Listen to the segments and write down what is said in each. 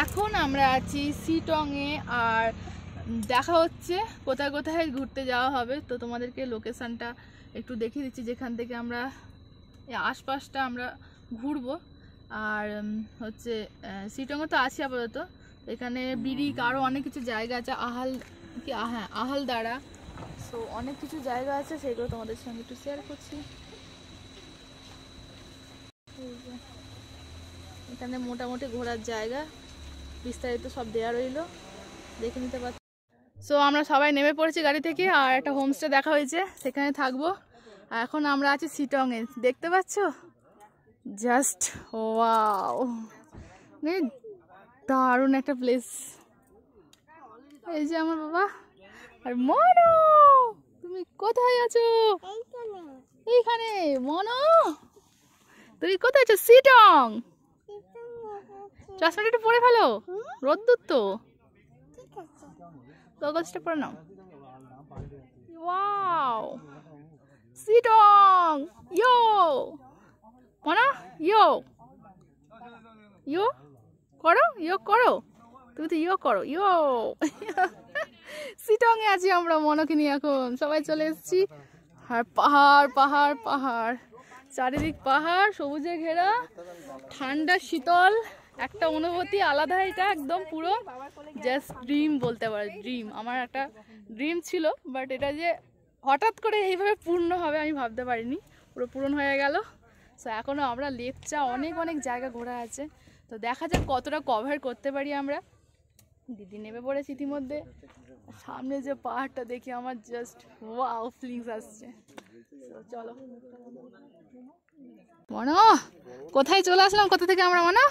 এখন আমরা আছি শিটংয়ে আর দেখা হচ্ছে কোথায় কোথায় ঘুরতে যাওয়া হবে। তো তোমাদেরকে লোকেশনটা একটু দেখিয়ে দিচ্ছি যেখান থেকে আমরা আশপাশটা আমরা ঘুরবো। আর হচ্ছে শিটংয়ে তো আছি আপাতত, এখানে বিরিক আরও অনেক কিছু জায়গা আছে, আহালদারা, সো অনেক কিছু জায়গা আছে, সেগুলো তোমাদের সঙ্গে একটু শেয়ার করছি। এখানে মোটামুটি ঘোরার জায়গা, বিস্তারিত সব দেওয়া রইলো, দেখে নিতে পারছি। সো আমরা সবাই নেমে পড়েছি গাড়ি থেকে, আর একটা হোমস্টে দেখা হয়েছে, সেখানে থাকবো। আর এখন আমরা আছি শিটংয়ে, দেখতে পাচ্ছ জাস্ট ওয়াও, দারুণ একটা প্লেস। এই যে আমার বাবা আর মনো, তুমি কোথায় আছো? এইখানে। মনো তুমি কোথায় আছো? শিটং। চশমাটা একটু পরে ফেলো, রোদ্দুর তো, কাগজটা পরে নাও। ওয়াও শিটং, ইয়ো মনো, ইয়ো ইয়ো করো, ইয়ো করো, তুমি তো ইয়ো করো, ইয়ো। শিটংয়ে আছি আমরা মনোকে নিয়ে, এখন সবাই চলে এসেছি। আর পাহাড় পাহাড় পাহাড়, চারিদিক পাহাড়, সবুজে ঘেরা, ঠান্ডা শীতল একটা অনুভূতি আলাদা। এটা একদম পুরো জাস্ট ড্রিম বলতে পারো, ড্রিম। আমার একটা ড্রিম ছিল, বাট এটা যে হঠাৎ করে এইভাবে পূর্ণ হবে আমি ভাবতে পারিনি, পুরো পূরণ হয়ে গেল। সো এখনও আমরা লেকচা অনেক অনেক জায়গা ঘোরা আছে, তো দেখা যাক কতটা কভার করতে পারি আমরা। দিদি নেমে পড়েছি ইতিমধ্যে, সামনে যে পাহাড়টা দেখি আমার জাস্ট ওয়াও ফিলিংস আসছে। চলো মনো, কোথায় চলে আসলাম, কোথা থেকে আমরা মনো?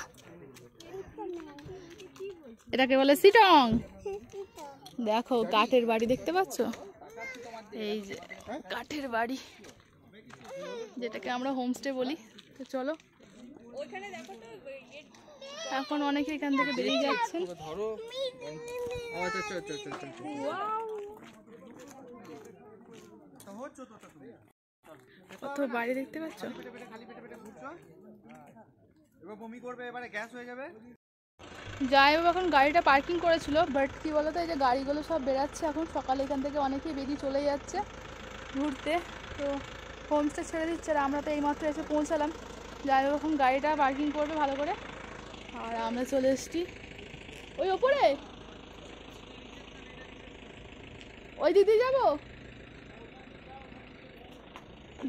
এটাকে বলে শিটং। দেখো কাঠের বাড়ি দেখতে পাচ্ছ, এই যে কাঠের বাড়ি, যেটাকে আমরা হোমস্টে বলি। তো চলো, এখন অনেকে এখান থেকে বেরিয়ে যাচ্ছেন। কত বাড়ি দেখতে পাচ্ছ। যাই হোক, এখন গাড়িটা পার্কিং করেছিল, বাট কি বলতো, এই যে গাড়িগুলো সব বেরাচ্ছে এখন সকালে, এখান থেকে অনেকেই বেরিয়ে চলে যাচ্ছে ঘুরতে। তো হোমস্টে ছেড়ে দিচ্ছে, আর আমরা তো এইমাত্র এসে পৌঁছালাম। যাই হোক, এখন গাড়িটা পার্কিং করবে ভালো করে, আর আমরা চলে এসেছি ওই ওপরে, ওই দিদি যাবো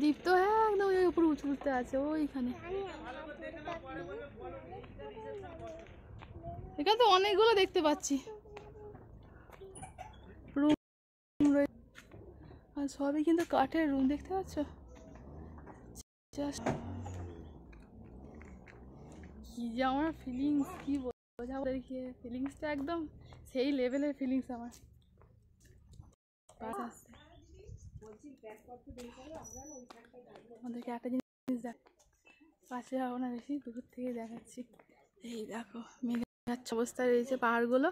দীপ তো, হ্যাঁ একদম ওই উপরে উঁচু উঠতে আছে ওইখানে। এখানে তো অনেকগুলো দেখতে পাচ্ছি রুম, আর সবই কিন্তু কাঠের রুম, দেখতে পাচ্ছ। জাস্ট কি যে আমার ফিলিংস, কি বোঝাবো দেখিয়ে, ফিলিংসটা একদম সেই লেভেলের ফিলিংস আমার। আমাদেরকে একটা জিনিস দেখ, পাশে যাবো না বেশি, দূর থেকে দেখাচ্ছি। এই দেখো মেঘাচ্ছ অবস্থায় রয়েছে পাহাড়গুলো।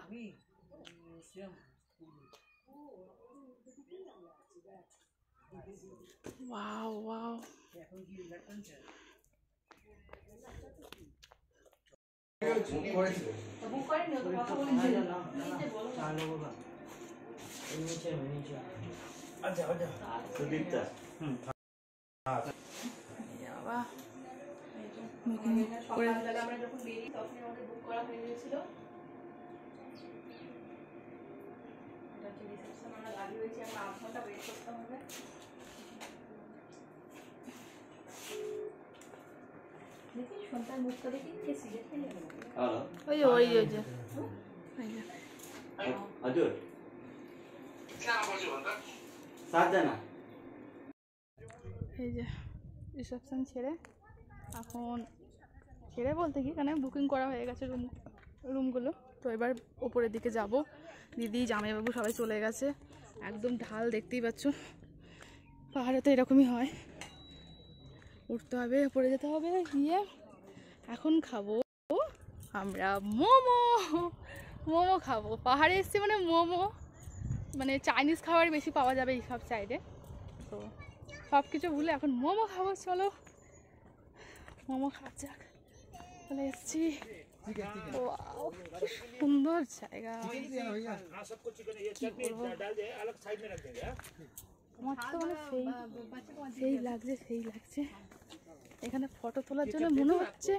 ওয়াও ওয়াও, এই যে রিসেপশন ছেড়ে, এখন ছেড়ে বলতে কি, এখানে বুকিং করা হয়ে গেছে রুমগুলো। তো এবার ওপরের দিকে যাব, দিদি জামাইবাবু সবাই চলে গেছে। একদম ঢাল দেখতেই পাচ্ছ, পাহাড়ে তো এরকমই হয়, উঠতে হবে, ওপরে যেতে হবে। গিয়ে এখন খাবো আমরা মোমো, মোমো খাবো। পাহাড়ে এসছি মানে মোমো, মানে চাইনিজ খাবার বেশি পাওয়া যাবে এই সব সাইডে, তো সব কিছু ভুলে এখন মোমো খাবো। চলো মোমো খাওয়া যাক, চলে এসছি। Wow, কি সুন্দর জায়গা। আমার তো মানে সেই লাগছে। এখানে ফটো তোলার জন্য মনে হচ্ছে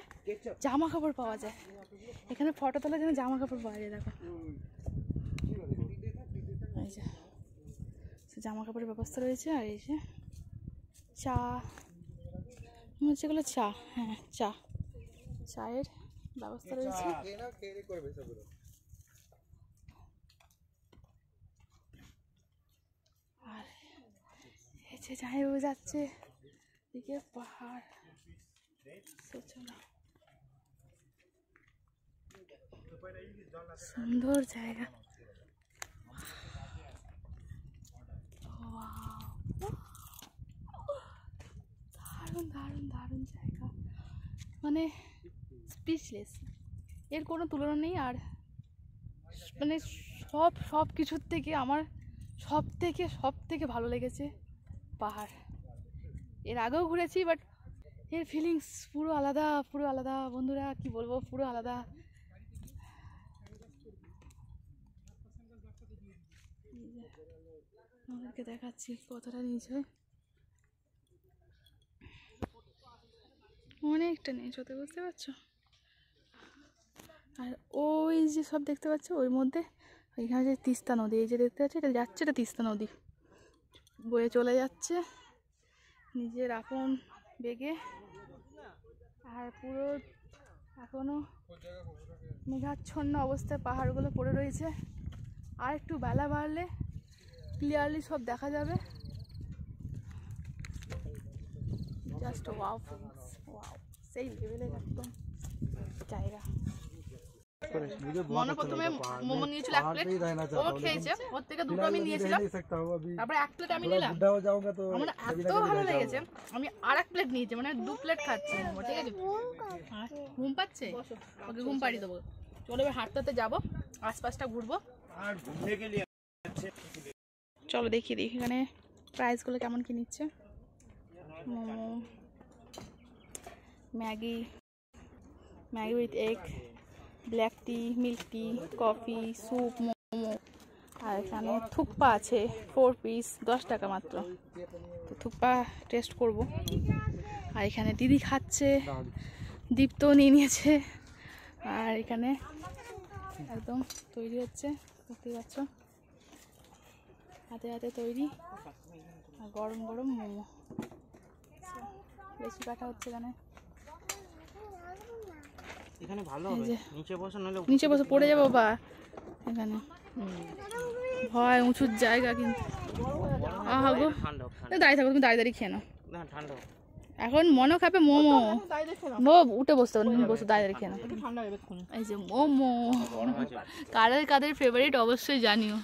জামা কাপড় পাওয়া যায়। এখানে ফটো তোলার জন্য জামা কাপড় পাওয়া যায়। দেখো এই যে জামা কাপড়ের ব্যবস্থা রয়েছে। আর এই যে চা, মনে হচ্ছে এগুলো চা। হ্যাঁ, চায়ের ব্যবস্থা রয়েছে। আর এই যে জামাইবাবু যাচ্ছে, এদিকে পাহাড়। সুন্দর জায়গা। দারুণ দারুণ দারুণ জায়গা, মানে স্পিচলেস, এর কোনো তুলনা নেই। আর মানে সব কিছুর থেকে আমার সব থেকে ভালো লেগেছে পাহাড়। এর আগেও ঘুরেছি, বাট এর ফিলিংস পুরো আলাদা বন্ধুরা, কি বলবো, পুরো আলাদা। আমাদেরকে দেখাচ্ছি কতটা নিচে, অনেকটা নিচে হতে, বুঝতে পারছো? আর ওই যে সব দেখতে পাচ্ছ, ওই মধ্যে ওইখানে যে তিস্তা নদী, এই যে দেখতে পাচ্ছ, এটা যাচ্ছে, এটা তিস্তা নদী বয়ে চলে যাচ্ছে নিজের আপন বেগে। আর পুরো এখনো মেঘাচ্ছন্ন অবস্থায় পাহাড়গুলো পড়ে রয়েছে। আর একটু বেলা বাড়লে ক্লিয়ারলি সব দেখা যাবে। জাস্ট ওয়াও, সেই লেভেলের একদম জায়গা। মনে প্রথমে মোমো নিয়েছিল 1 প্লেট, ও খেয়েছে, ওর থেকে 2টো আমি নিয়েছিলাম, তারপরে 1 প্লেট আমি নিলাম। আমার এত ভালো লেগেছে, আমি আর 1 প্লেট নিয়েছি, মানে 2 প্লেট খাচ্ছি মোমো। ঠিক আছে, ঘুম পাচ্ছে, ওকে ঘুম পাড়িয়ে দেবো। চলো এবার হাঁটতে যাবো, আশপাশটা ঘুরবো। চলো দেখি এখানে প্রাইসগুলো কেমন কি নিচ্ছে। Momo, Maggi with egg, black tea, milk tea, coffee, soup, momo. আর এখানে থুকপা আছে 4 পিস, 10 টাকা মাত্র। তো থুকপা টেস্ট করব। আর এখানে দিদি খাচ্ছে, দীপ্ত নিয়ে নিয়েছে। আর এখানে একদম তৈরি হচ্ছে, দেখতে পাচ্ছ, হাতে তৈরি। আর গরম গরম মোমো বেশি কাটা হচ্ছে এখানে ভালো হবে। নিচে বসে পড়ে যাবো বা এখানে ভয়, উঁচুর জায়গা কিন্তু। আহা গো, দাঁড়িয়ে থাকো, তুমি দাঁড়িয়ে খেয়ে নাও। এখন মনে খাবে মোমো, উঠে বসতে হবে, বসে দাঁড়িয়ে খেয়ে নাও। এই যে মোমো, কাদের ফেভারিট অবশ্যই জানিও।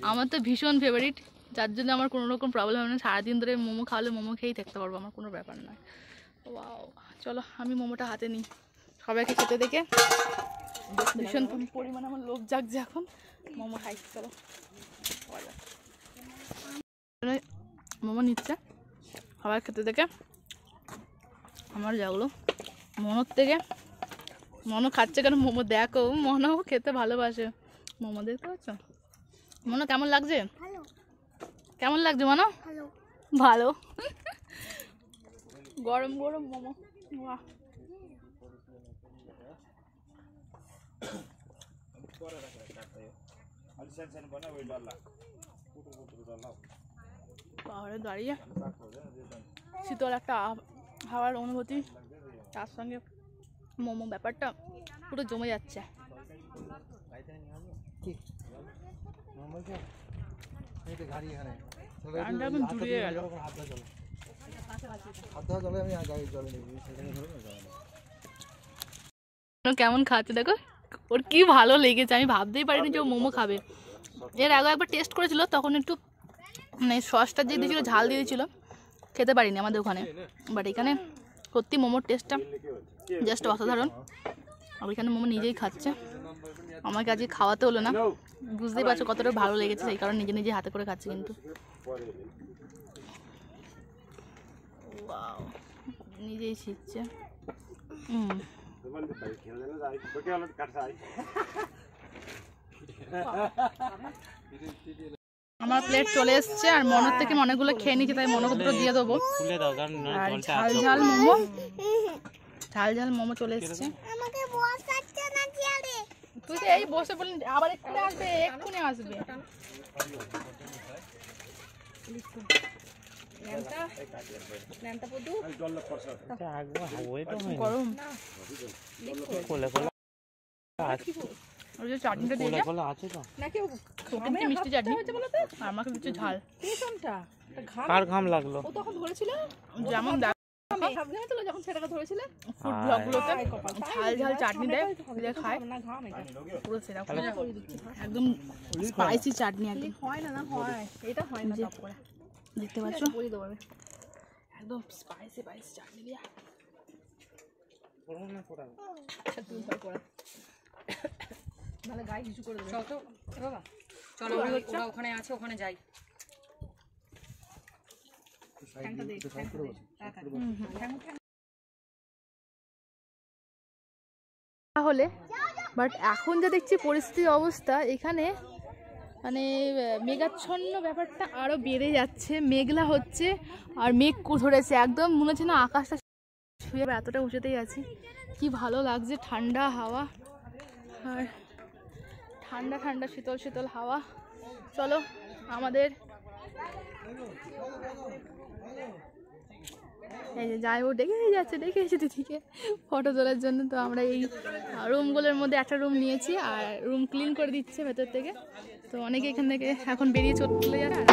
আমার তো ভীষণ ফেভারিট, যার জন্য আমার কোনো রকম প্রবলেম হবে না। সারাদিন ধরে মোমো খাওয়ালে মোমো খেয়েই থাকতে পারবো, আমার কোনো ব্যাপার নয়। ওয়াও, চলো আমি মোমোটা হাতে নিই। সবাইকে খেতে দেখে ভীষণ পরিমাণে আমার লোভ জাগছে, এখন মোমো খাই। চলো, মোমো নিচ্ছে সবাই খেতে দেখে আমার জাগলো মনের থেকে। মনো খাচ্ছে কেন মোমো, দেখো মনো খেতে ভালোবাসে মোমো, দেখতে পাচ্ছ? মনো কেমন লাগছে? মনো? ভালো। গরম গরম মোমো, বাহ। পাহাড়ে দাঁড়িয়ে শীতল একটা হাওয়ার অনুভূতি, তার সঙ্গে মোমো, ব্যাপারটা পুরো জমে যাচ্ছে। কেমন খাচ্ছে দেখো, ওর কি ভালো লেগেছে। আমি ভাবতেই পারিনি যে ও মোমো খাবে। এর আগে একবার টেস্ট করেছিল, তখন একটু মানে সসটা দিয়ে দিয়েছিল, ঝাল দিয়ে দিয়েছিল, খেতে পারিনি আমাদের ওখানে। বাট এখানে সত্যি মোমোর টেস্টটা জাস্ট অসাধারণ। আর এখানে মোমো নিজেই খাচ্ছে, আমাকে আজকে খাওয়াতে হলো না। বুঝতেই পারছো কতটা ভালো লেগেছে, সেই কারণে নিজে হাতে করে খাচ্ছে। কিন্তু নিজেই শিখছে। আমার প্লেট চলে এসছে আর মনের থেকে অনেকগুলো খেয়ে নিচ্ছি, তাই মনকে দুটো দিয়ে দেবো। আর ঝাল ঝাল মোমো, ঝাল ঝাল মোমো চলে এসছে। তুই তো এই বসে বললি আবার এক্ষুনি আসবে, এক্ষুনি আসবে। গরম চাটনিটা দিয়ে মিষ্টি চাটনি, আমাকে দিচ্ছে ঝাল। কার ঘাম লাগলো যেমন যখন সেটাকে ধরেছিল ফুড ব্লগগুলোতে ঝাল ঝাল চাটনি দেয়, খায় পুরো সেরকম একদম স্পাইসি চাটনি। একদম হয় না, না হয় এটা হয় না, দেখতে পাচ্ছ একদম স্পাইসি স্পাইসি চাটনি দিয়া। মানে গায়ে কিছু করে দেবে। চলো ওখানে আছে, ওখানে যাই। তাহলে বাট এখন যা দেখছি পরিস্থিতির অবস্থা এখানে, মানে মেঘাচ্ছন্ন ব্যাপারটা আরো বেড়ে যাচ্ছে, মেঘলা হচ্ছে আর মেঘ ধরেছে, একদম মনে হচ্ছে না আকাশটা ছুঁয়ে এতটা উঁচুতেই আছি। কি ভালো লাগছে, ঠান্ডা হাওয়া আর ঠান্ডা ঠান্ডা শীতল শীতল হাওয়া। চলো আমাদের এই যে যাই ও ডেকে যাচ্ছে, ডেকে এসে দিদিকে ফটো তোলার জন্য। তো আমরা এই রুমগুলোর মধ্যে একটা রুম নিয়েছি আর রুম ক্লিন করে দিচ্ছে ভেতর থেকে। তো অনেকে এখান থেকে এখন বেরিয়ে চলে যাচ্ছে।